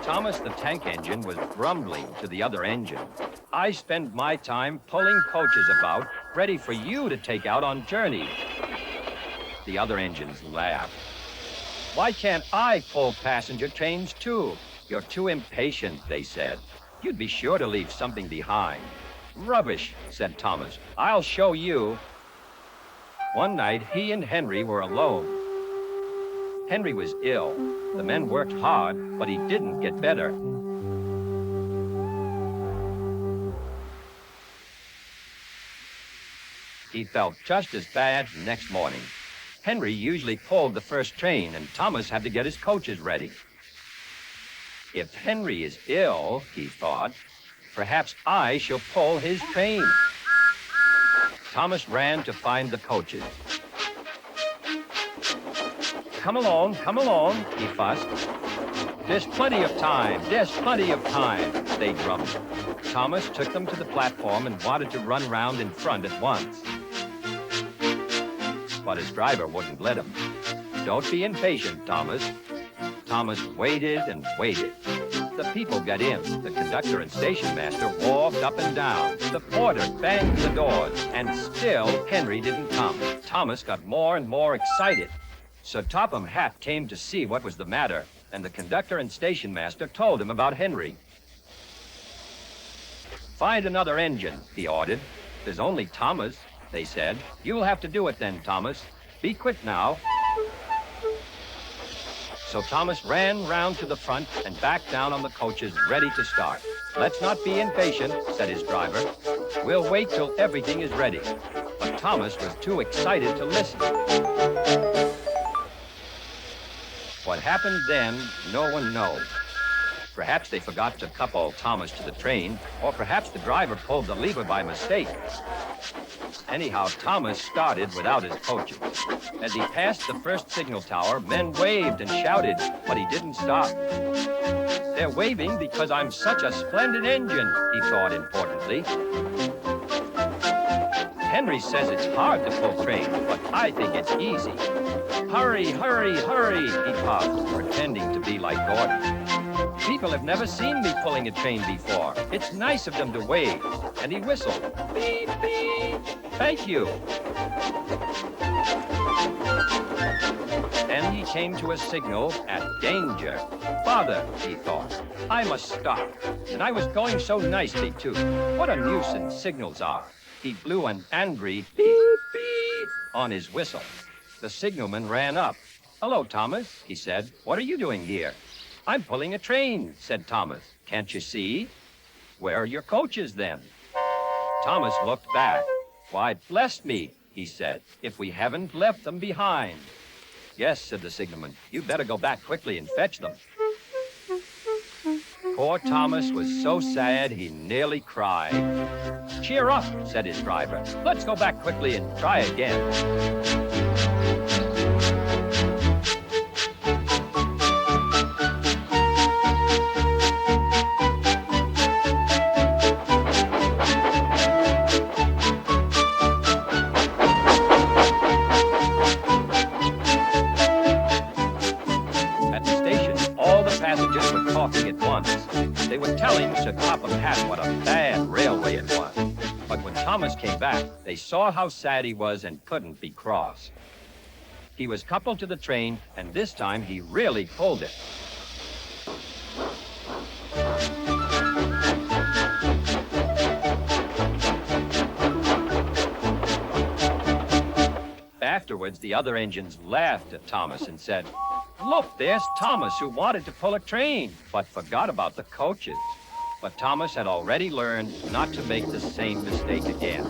Thomas the tank engine was grumbling to the other engine. I spend my time pulling coaches about, ready for you to take out on journeys. The other engines laughed. Why can't I pull passenger trains too? You're too impatient, they said. You'd be sure to leave something behind. Rubbish, said Thomas. I'll show you. One night, he and Henry were alone. Henry was ill. The men worked hard, but he didn't get better. He felt just as bad next morning. Henry usually pulled the first train, and Thomas had to get his coaches ready. If Henry is ill, he thought, perhaps I shall pull his train. Thomas ran to find the coaches. Come along, he fussed. There's plenty of time, they grumbled. Thomas took them to the platform and wanted to run round in front at once. But his driver wouldn't let him. Don't be impatient, Thomas. Thomas waited and waited. The people got in. The conductor and station master walked up and down. The porter banged the doors, and still Henry didn't come. Thomas got more and more excited. So Topham Hatt came to see what was the matter, and the conductor and station master told him about Henry. Find another engine, he ordered. There's only Thomas, they said. You'll have to do it then, Thomas. Be quick now. So Thomas ran round to the front and back down on the coaches, ready to start. Let's not be impatient, said his driver. We'll wait till everything is ready. But Thomas was too excited to listen. What happened then, no one knows. Perhaps they forgot to couple Thomas to the train, or perhaps the driver pulled the lever by mistake. Anyhow, Thomas started without his coaches. As he passed the first signal tower, men waved and shouted, but he didn't stop. They're waving because I'm such a splendid engine, he thought importantly. Henry says it's hard to pull trains, but I think it's easy. Hurry, hurry, hurry, he puffed, pretending to be like Gordon. People have never seen me pulling a train before. It's nice of them to wave. And he whistled. Beep, beep. Thank you. Then he came to a signal at danger. Bother, he thought. I must stop. And I was going so nicely, too. What a nuisance signals are. He blew an angry beep, beep on his whistle. The signalman ran up. Hello, Thomas, he said. What are you doing here? I'm pulling a train, said Thomas. Can't you see? Where are your coaches, then? Thomas looked back. Why, bless me, he said, if we haven't left them behind. Yes, said the signalman. You'd better go back quickly and fetch them. Poor Thomas was so sad he nearly cried. Cheer up, said his driver. Let's go back quickly and try again. Passengers were talking at once. They were telling Sir Topham Hatt what a bad railway it was. But when Thomas came back, they saw how sad he was and couldn't be cross. He was coupled to the train, and this time he really pulled it. Afterwards, the other engines laughed at Thomas and said, Look, there's Thomas who wanted to pull a train, but forgot about the coaches. But Thomas had already learned not to make the same mistake again.